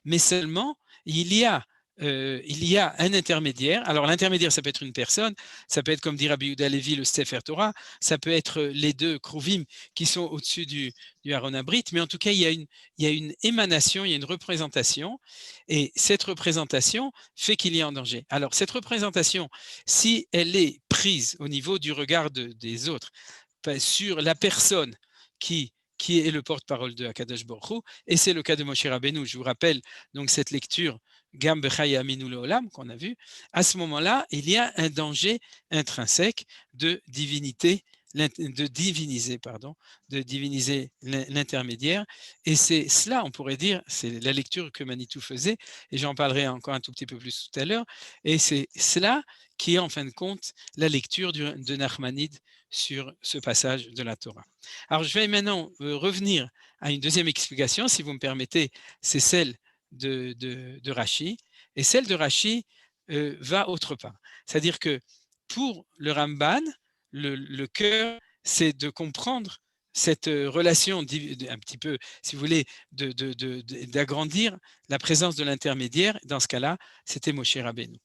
S2: mais seulement il y a un intermédiaire. Alors l'intermédiaire, ça peut être une personne, ça peut être, comme dit Rabbi Yehuda Halevi, le Sefer Torah, ça peut être les deux Kruvim qui sont au-dessus du Aaron Abrit, mais en tout cas, il y a une émanation, il y a une représentation, et cette représentation fait qu'il y a un danger. Alors cette représentation, si elle est prise au niveau du regard des autres, sur la personne qui est le porte-parole de Akadosh Baruch Hu, et c'est le cas de Moshe Rabbeinu. Je vous rappelle donc cette lecture Gam Bechaya Aminu Leolam qu'on a vu. À ce moment-là, il y a un danger intrinsèque de divinité de diviniser l'intermédiaire. Et c'est cela, on pourrait dire, c'est la lecture que Manitou faisait, et j'en parlerai encore un tout petit peu plus tout à l'heure, et c'est cela qui est en fin de compte la lecture de Nachmanide sur ce passage de la Torah. Alors je vais maintenant revenir à une deuxième explication, si vous me permettez, c'est celle de Rashi, et celle de Rashi va autre part. C'est-à-dire que pour le Ramban, le cœur, c'est de comprendre cette relation un petit peu, si vous voulez, d'agrandir la présence de l'intermédiaire. Dans ce cas-là, c'était Moshe Rabbeinu.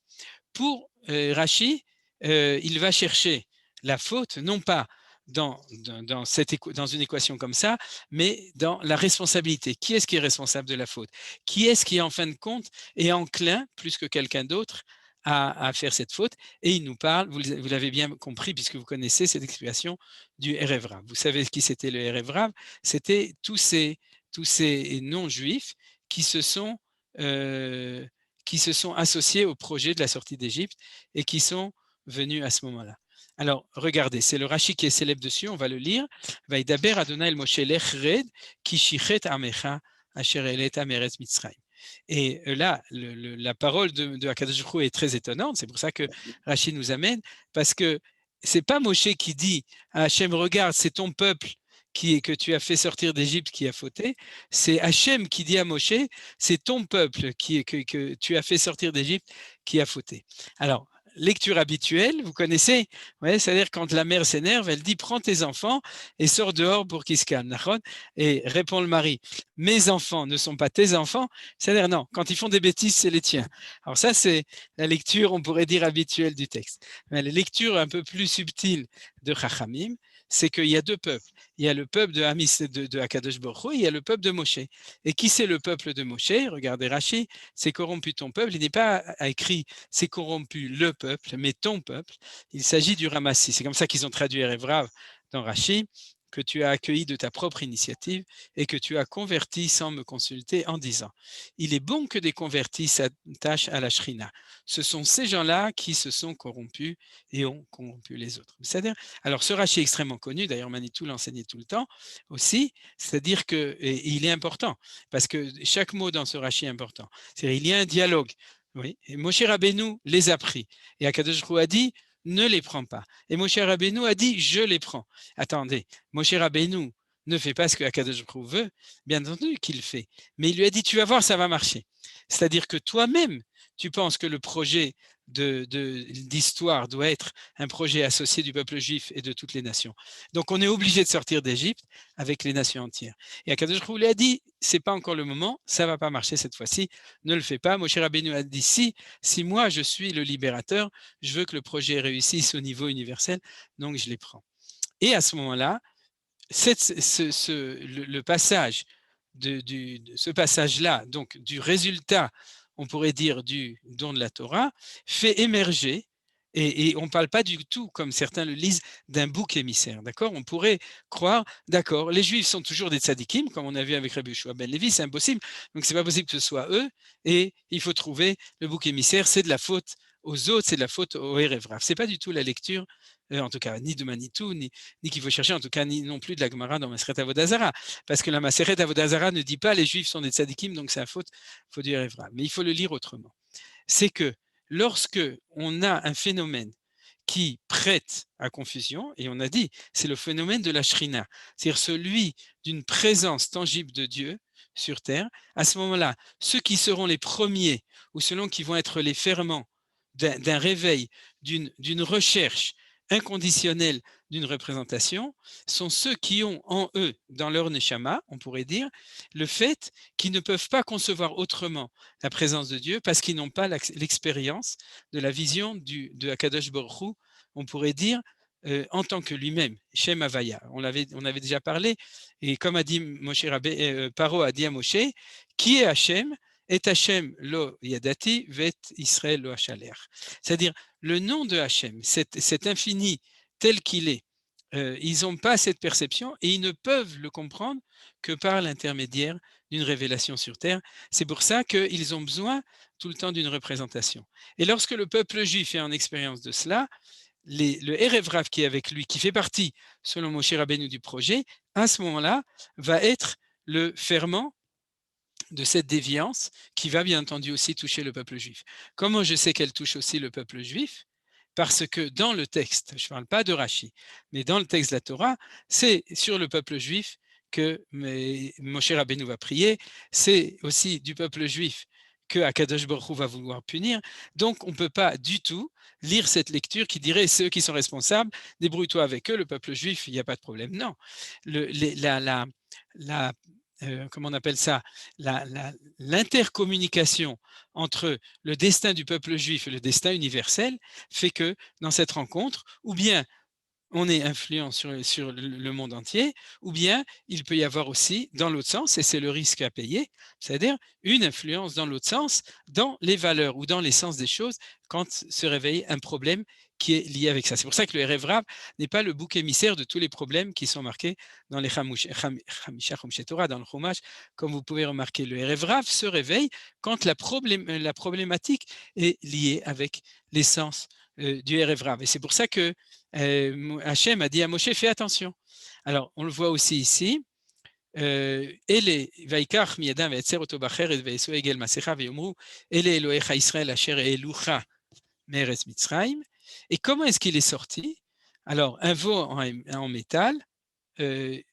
S2: Pour Rashi, il va chercher la faute, non pas dans une équation comme ça, mais dans la responsabilité. Qui est-ce qui est responsable de la faute? Qui est-ce qui, en fin de compte, est enclin, plus que quelqu'un d'autre, à faire cette faute? Et il nous parle, vous l'avez bien compris, puisque vous connaissez cette explication du Erev Rav. Vous savez qui c'était le Erev Rav? C'était tous ces non-juifs qui se sont associés au projet de la sortie d'Égypte et qui sont venus à ce moment-là. Alors, regardez, c'est le Rashi qui est célèbre dessus, on va le lire. Vaidaber Adonai el Moshe lechred ki shichet amecha asher eleta meretz Mitzrayim. Et là, la parole de Akadosh Baruch Hu est très étonnante. C'est pour ça que Rashi nous amène, parce que c'est pas Moshe qui dit à Hachem, regarde, c'est ton peuple que tu as fait sortir d'Égypte qui a fauté. C'est Hachem qui dit à Moshe, c'est ton peuple que tu as fait sortir d'Égypte qui a fauté. Alors, lecture habituelle, vous connaissez, ouais, c'est-à-dire quand la mère s'énerve, elle dit prends tes enfants et sors dehors pour qu'ils se calment. Et répond le mari, mes enfants ne sont pas tes enfants, c'est-à-dire non, quand ils font des bêtises, c'est les tiens. Alors ça, c'est la lecture, on pourrait dire, habituelle du texte. Mais la lecture un peu plus subtile de Chachamim, c'est qu'il y a deux peuples. Il y a le peuple de Akadosh Baruch Hu, il y a le peuple de Moshe. Et qui c'est le peuple de Moshe? Regardez Rashi, c'est corrompu ton peuple. Il n'est pas écrit c'est corrompu le peuple, mais ton peuple. Il s'agit du ramassis. C'est comme ça qu'ils ont traduit Erev Rav dans Rashi, que tu as accueilli de ta propre initiative et que tu as converti sans me consulter en disant il est bon que des convertis s'attachent à la Shrina. Ce sont ces gens-là qui se sont corrompus et ont corrompu les autres. C'est-à-dire, alors ce Rashi est extrêmement connu, d'ailleurs Manitou l'enseignait tout le temps aussi, c'est-à-dire qu'il est important, parce que chaque mot dans ce Rashi est important. C'est-à-dire, il y a un dialogue. Oui, et Moshe Rabbeinu les a pris. Et Akadosh Baruch Hu a dit ne les prends pas. Et Moshe Rabbeinu a dit je les prends. Attendez, Moshe Rabbeinu ne fait pas ce que Akadosh Baruch Hu veut, bien entendu qu'il fait. Mais il lui a dit tu vas voir, ça va marcher. C'est-à-dire que toi-même, tu penses que le projet d'histoire doit être un projet associé du peuple juif et de toutes les nations. Donc on est obligé de sortir d'Égypte avec les nations entières. Et Akadosh Baruch Hu lui a dit c'est pas encore le moment, ça va pas marcher cette fois-ci, ne le fais pas. Moshe Rabbeinu a dit si moi je suis le libérateur, je veux que le projet réussisse au niveau universel, donc je les prends. Et à ce moment-là, le passage ce passage-là, donc du résultat, on pourrait dire du don de la Torah, fait émerger, et on ne parle pas du tout, comme certains le lisent, d'un bouc émissaire, d'accord? On pourrait croire, d'accord, les Juifs sont toujours des tzadikim, comme on a vu avec Rabbi Yehoshua ben Levi, c'est impossible, donc c'est pas possible que ce soit eux, et il faut trouver le bouc émissaire, c'est de la faute aux autres, c'est de la faute au Erev Rav. C'est pas du tout la lecture, en tout cas, ni de Manitou, ni qu'il faut chercher, en tout cas, ni non plus de la Gemara dans Maseret Avodah Zarah, parce que la Maseret Avodah Zarah ne dit pas les Juifs sont des tzadikim, donc c'est la faute du Erev Rav. Mais il faut le lire autrement. C'est que lorsque on a un phénomène qui prête à confusion, et on a dit, c'est le phénomène de la Shrina, c'est-à-dire celui d'une présence tangible de Dieu sur terre, à ce moment-là, ceux qui seront les premiers, ou selon qui vont être les ferments d'un réveil, d'une recherche inconditionnelle d'une représentation, sont ceux qui ont en eux, dans leur neshama, on pourrait dire, le fait qu'ils ne peuvent pas concevoir autrement la présence de Dieu parce qu'ils n'ont pas l'expérience de la vision de Akadosh Baruch Hu, on pourrait dire, en tant que lui-même, Shem Havaya. On avait déjà parlé, et comme a dit Paro a dit à Moshe, qui est Hachem? Et Hachem lo yadati, vet Israël lo hachaler. C'est-à-dire, le nom de Hachem, cet infini tel qu'il est, ils n'ont pas cette perception et ils ne peuvent le comprendre que par l'intermédiaire d'une révélation sur terre. C'est pour ça qu'ils ont besoin tout le temps d'une représentation. Et lorsque le peuple juif est en expérience de cela, le Erev Rav qui est avec lui, qui fait partie, selon Moshe Rabbeinu, du projet, à ce moment-là, va être le ferment de cette déviance qui va bien entendu aussi toucher le peuple juif. Comment je sais qu'elle touche aussi le peuple juif? Parce que dans le texte, je ne parle pas de Rashi, mais dans le texte de la Torah, c'est sur le peuple juif que Moshe Rabbeinu va prier, c'est aussi du peuple juif que Akadosh Baruch Hu va vouloir punir. Donc, on ne peut pas du tout lire cette lecture qui dirait ceux qui sont responsables, débrouille-toi avec eux, le peuple juif, il n'y a pas de problème. Non. Comment on appelle ça, l'intercommunication entre le destin du peuple juif et le destin universel fait que dans cette rencontre, ou bien on est influent sur le monde entier, ou bien il peut y avoir aussi dans l'autre sens, et c'est le risque à payer, c'est-à-dire une influence dans l'autre sens, dans les valeurs ou dans l'essence des choses, quand se réveille un problème qui est lié avec ça. C'est pour ça que le Erev Rav n'est pas le bouc émissaire de tous les problèmes qui sont marqués dans les Chamisha Chumshei Torah, dans le Chumash. Comme vous pouvez remarquer, le Erev Rav se réveille quand la problématique est liée avec l'essence du Erev Rav. Et c'est pour ça que Hachem a dit à Moshe, fais attention. Alors, on le voit aussi ici. Et comment est-ce qu'il est sorti? Alors, un veau en métal, dit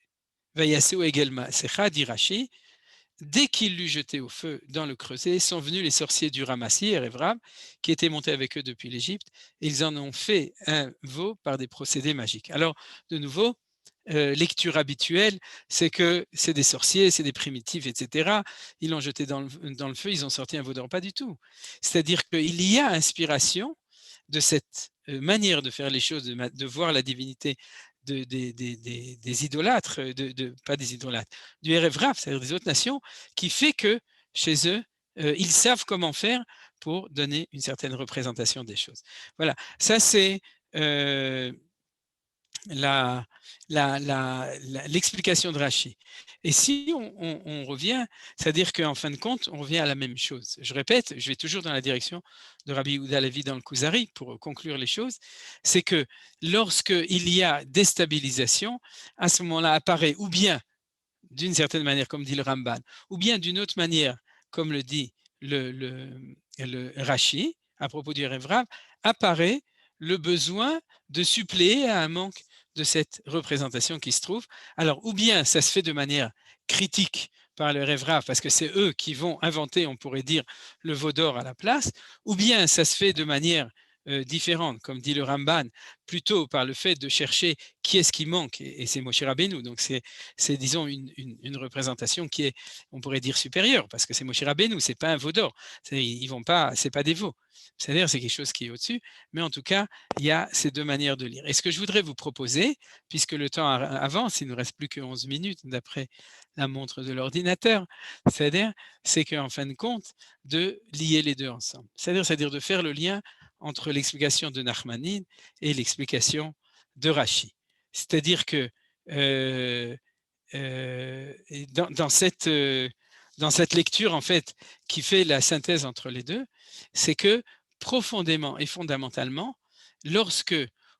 S2: Rashi, dès qu'il l'eut jeté au feu dans le creuset, sont venus les sorciers du Ramassi et Erev qui étaient montés avec eux depuis l'Égypte, et ils en ont fait un veau par des procédés magiques. Alors, de nouveau, lecture habituelle, c'est que c'est des sorciers, c'est des primitifs, etc. Ils l'ont jeté dans le feu, ils ont sorti un veau d'or. Pas du tout. C'est-à-dire qu'il y a inspiration de cette manière de faire les choses, de voir la divinité des idolâtres, pas des idolâtres, du Erev Rav, c'est-à-dire des autres nations, qui fait que chez eux, ils savent comment faire pour donner une certaine représentation des choses. Voilà, ça c'est l'explication de Rashi. Et si on revient, c'est-à-dire qu'en fin de compte, on revient à la même chose. Je répète, je vais toujours dans la direction de Rabbi Yehuda Levi dans le Kuzari pour conclure les choses, c'est que lorsqu'il y a déstabilisation, à ce moment-là apparaît ou bien d'une certaine manière, comme dit le Ramban, ou bien d'une autre manière, comme le dit le Rashi, à propos du Erev Rav, apparaît le besoin de suppléer à un manque de cette représentation qui se trouve. Alors, ou bien ça se fait de manière critique par le Erev Rav, parce que c'est eux qui vont inventer, on pourrait dire, le veau d'or à la place, ou bien ça se fait de manière différente, comme dit le Ramban, plutôt par le fait de chercher qui est-ce qui manque, et c'est Moshe Rabbeinu, donc c'est disons une représentation qui est, on pourrait dire, supérieure, parce que c'est Moshe Rabbeinu, c'est pas un veau d'or, ils vont pas, c'est pas des veaux, c'est-à-dire c'est quelque chose qui est au-dessus, mais en tout cas, il y a ces deux manières de lire. Et ce que je voudrais vous proposer, puisque le temps avance, il ne nous reste plus que 11 minutes d'après la montre de l'ordinateur, c'est qu'en fin de compte, de lier les deux ensemble, c'est-à-dire de faire le lien entre l'explication de Nachmanide et l'explication de Rashi. C'est-à-dire que dans cette lecture, en fait, qui fait la synthèse entre les deux, c'est que profondément et fondamentalement, lorsque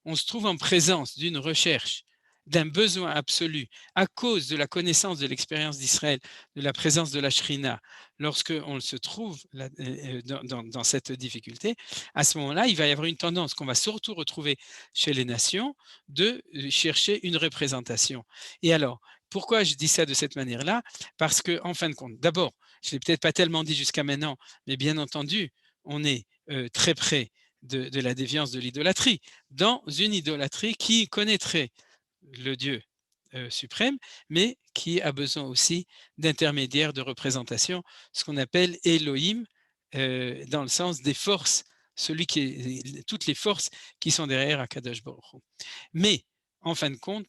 S2: on se trouve en présence d'une recherche, d'un besoin absolu, à cause de la connaissance de l'expérience d'Israël, de la présence de la Shrina, lorsqu'on se trouve dans cette difficulté, à ce moment-là, il va y avoir une tendance qu'on va surtout retrouver chez les nations de chercher une représentation. Et alors, pourquoi je dis ça de cette manière-là? Parce qu'en fin de compte, d'abord, je ne l'ai peut-être pas tellement dit jusqu'à maintenant, mais bien entendu, on est très près de la déviance de l'idolâtrie, dans une idolâtrie qui connaîtrait le Dieu suprême, mais qui a besoin aussi d'intermédiaires de représentation, ce qu'on appelle Elohim, dans le sens des forces, toutes les forces qui sont derrière Akadosh Baruch Hu. Mais, en fin de compte,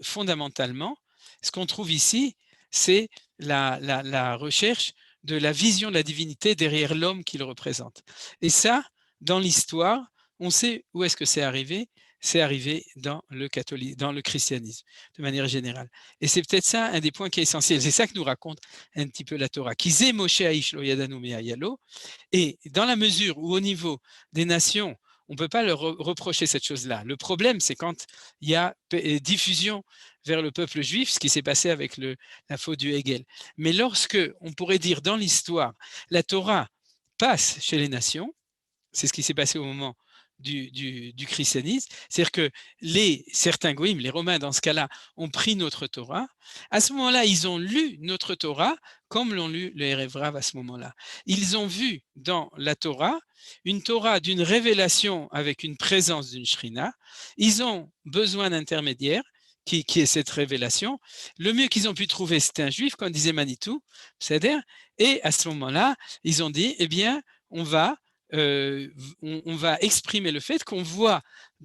S2: fondamentalement, ce qu'on trouve ici, c'est la recherche de la vision de la divinité derrière l'homme qu'il représente. Et ça, dans l'histoire, on sait où est-ce que c'est arrivé. C'est arrivé dans le christianisme, de manière générale. Et c'est peut-être ça un des points qui est essentiel. C'est ça que nous raconte un petit peu la Torah. Kizé Moshe Aish lo yadanu me'ayalo. Et dans la mesure où, au niveau des nations, on ne peut pas leur reprocher cette chose-là. Le problème, c'est quand il y a diffusion vers le peuple juif, ce qui s'est passé avec la faute du Hegel. Mais lorsque, on pourrait dire dans l'histoire, la Torah passe chez les nations, c'est ce qui s'est passé au moment du christianisme, c'est-à-dire que certains goïms, les Romains dans ce cas-là, ont pris notre Torah. À ce moment-là, ils ont lu notre Torah comme l'ont lu le Erev Rav à ce moment-là. Ils ont vu dans la Torah une Torah d'une révélation avec une présence d'une Shrina. Ils ont besoin d'intermédiaires qui est cette révélation. Le mieux qu'ils ont pu trouver, c'était un juif, comme disait Manitou, c'est-à-dire, et à ce moment-là, ils ont dit, eh bien, on va exprimer le fait qu'on voit